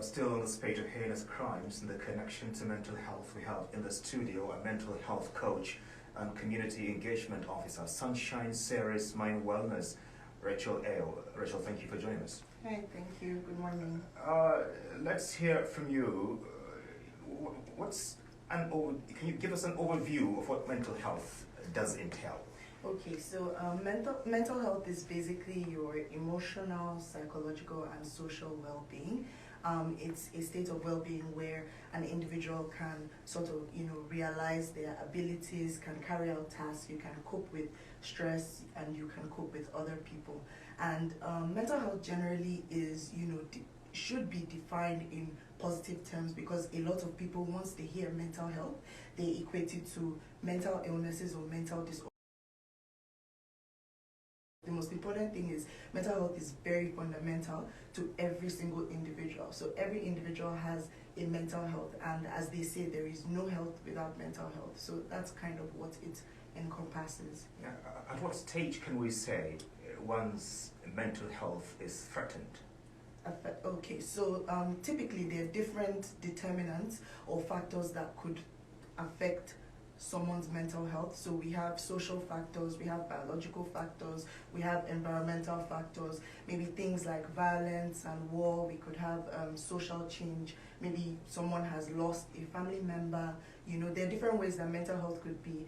Still on the page of heinous crimes and the connection to mental health, we have in the studio a mental health coach and community engagement officer, Sunshine Series Mind Wellness, Rachel Ale. Rachel, thank you for joining us. Hi, thank you. Good morning. Let's hear from you. Can you give us an overview of what mental health does entail? Okay, so mental health is basically your emotional, psychological, and social well-being. It's a state of well-being where an individual can sort of, realize their abilities, can carry out tasks, you can cope with stress, and you can cope with other people. And mental health generally is, should be defined in positive terms, because a lot of people, once they hear mental health, they equate it to mental illnesses or mental disorders. The most important thing is mental health is very fundamental to every single individual. So every individual has a mental health, and as they say, there is no health without mental health. So that's kind of what it encompasses. At what stage can we say one's mental health is threatened? Okay, so typically there are different determinants or factors that could affect someone's mental health. So we have social factors, we have biological factors, we have environmental factors, maybe things like violence and war. We could have social change, maybe someone has lost a family member. There are different ways that mental health could be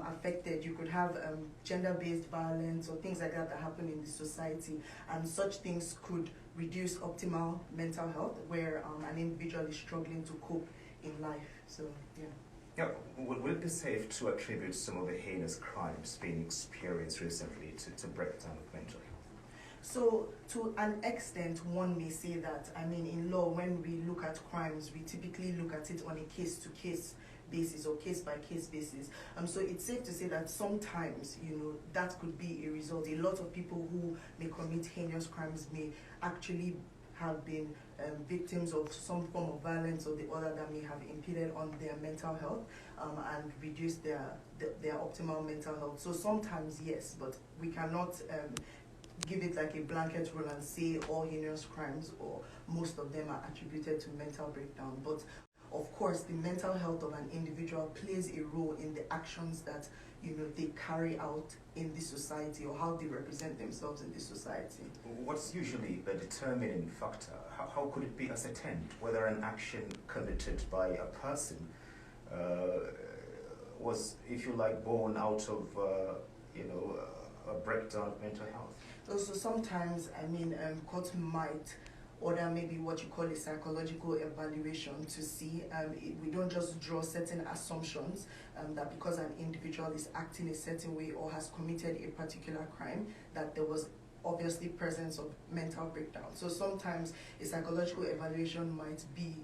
affected. You could have gender-based violence or things like that happen in the society, and such things could reduce optimal mental health where an individual is struggling to cope in life. So yeah. Yeah, would it be safe to attribute some of the heinous crimes being experienced recently to breakdown of mental health? So, to an extent, one may say that. In law, when we look at crimes, we typically look at it on a case-to-case basis or case-by-case basis. So it's safe to say that sometimes, that could be a result. A lot of people who may commit heinous crimes may actually have been victims of some form of violence or the other that may have impeded on their mental health and reduced their optimal mental health. So sometimes yes, but we cannot give it like a blanket rule and say all heinous crimes or most of them are attributed to mental breakdown. But of course, the mental health of an individual plays a role in the actions that they carry out in this society or how they represent themselves in this society. What's usually the determining factor? How could it be ascertained whether an action committed by a person was, if you like, born out of a breakdown of mental health? Also, sometimes court might order maybe what you call a psychological evaluation to see. We don't just draw certain assumptions that because an individual is acting a certain way or has committed a particular crime, that there was obviously presence of mental breakdown. So sometimes a psychological evaluation might be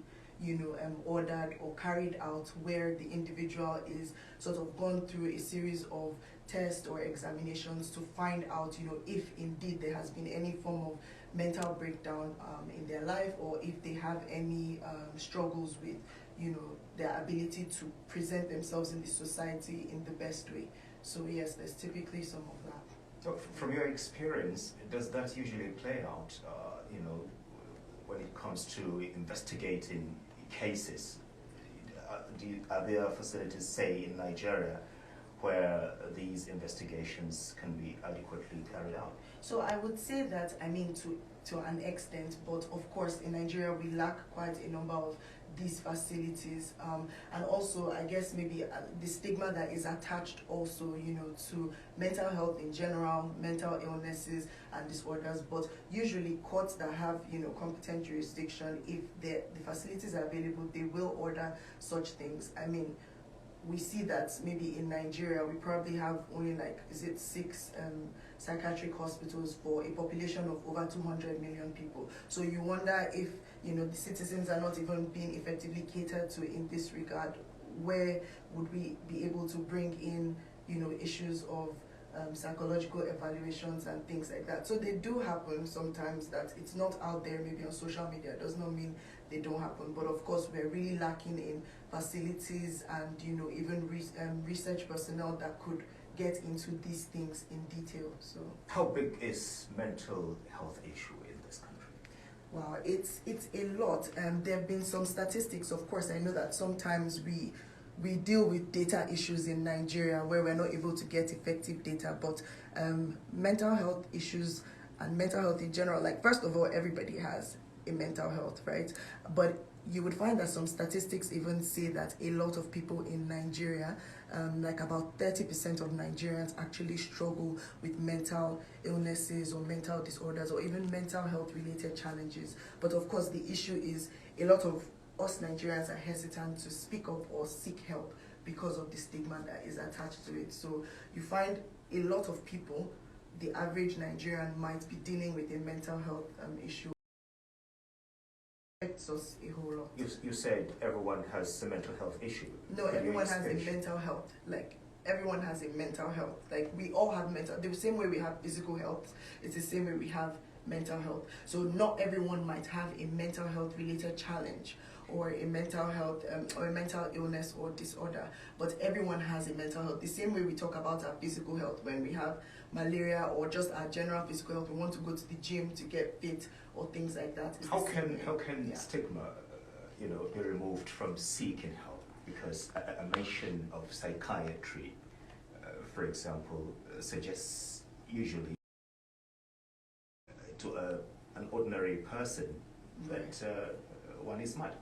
ordered or carried out where the individual is sort of gone through a series of tests or examinations to find out, if indeed there has been any form of mental breakdown in their life, or if they have any struggles with, their ability to present themselves in the society in the best way. So yes, there's typically some of that. So from your experience, does that usually play out, when it comes to investigating cases? Are there facilities, say, in Nigeria, where these investigations can be adequately carried out? So I would say that, to an extent, but of course in Nigeria we lack quite a number of these facilities, and also I guess maybe the stigma that is attached also, to mental health in general, mental illnesses and disorders. But usually courts that have, competent jurisdiction, if the facilities are available, they will order such things. We see that maybe in Nigeria we probably have only 6 psychiatric hospitals for a population of over 200 million people. So you wonder if the citizens are not even being effectively catered to in this regard. Where would we be able to bring in issues of psychological evaluations and things like that? So they do happen sometimes. That it's not out there maybe on social media does not mean they don't happen, but of course we're really lacking in facilities and even research personnel that could get into these things in detail. So how big is mental health issue in this country? Wow, it's a lot. There have been some statistics. Of course, I know that sometimes we deal with data issues in Nigeria where we're not able to get effective data, but mental health issues and mental health in general, like first of all, everybody has a mental health, right? But you would find that some statistics even say that a lot of people in Nigeria, like about 30% of Nigerians actually struggle with mental illnesses or mental disorders or even mental health related challenges. But of course, the issue is a lot of us Nigerians are hesitant to speak up or seek help because of the stigma that is attached to it. So you find a lot of people, the average Nigerian might be dealing with a mental health issue. Affects us a whole lot. You said everyone has a mental health issue. No, everyone has a mental health. Like everyone has a mental health. Like we all have mental. The same way we have physical health, it's the same way we have mental health. So not everyone might have a mental health related challenge or a mental health or a mental illness or disorder, but everyone has a mental health. The same way we talk about our physical health when we have malaria or just our general physical health, we want to go to the gym to get fit or things like that. How can stigma, be removed from seeking help? Because a mention of psychiatry, for example, suggests usually to an ordinary person that one is mad.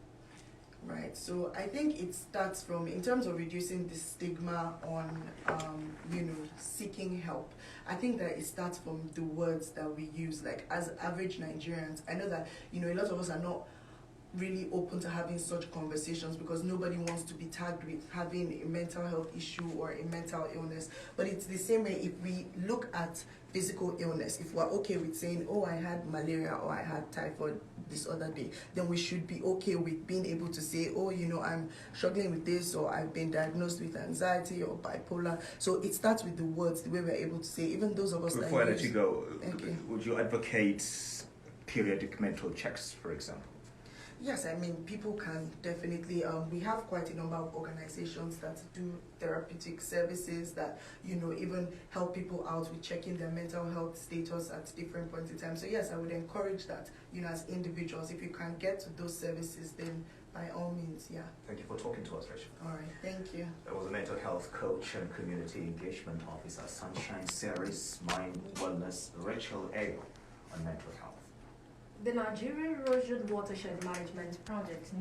Right, so I think it starts from, in terms of reducing the stigma on, seeking help, I think that it starts from the words that we use, like as average Nigerians. I know that, a lot of us are not really open to having such conversations because nobody wants to be tagged with having a mental health issue or a mental illness. But it's the same way if we look at physical illness, if we're okay with saying, oh, I had malaria or I had typhoid this other day, then we should be okay with being able to say, oh, I'm struggling with this, or I've been diagnosed with anxiety or bipolar. So it starts with the words, the way we're able to say, even those of us Before I let you go, okay, would you advocate periodic mental checks, for example? Yes, I mean, people can definitely, we have quite a number of organizations that do therapeutic services that, even help people out with checking their mental health status at different points in time. So yes, I would encourage that, as individuals, if you can get to those services, then by all means, yeah. Thank you for talking to us, Rachel. All right, thank you. That was a mental health coach and community engagement officer, Sunshine Series Mind Wellness, Rachel A. on mental health. The Nigerian Erosion Watershed Management Project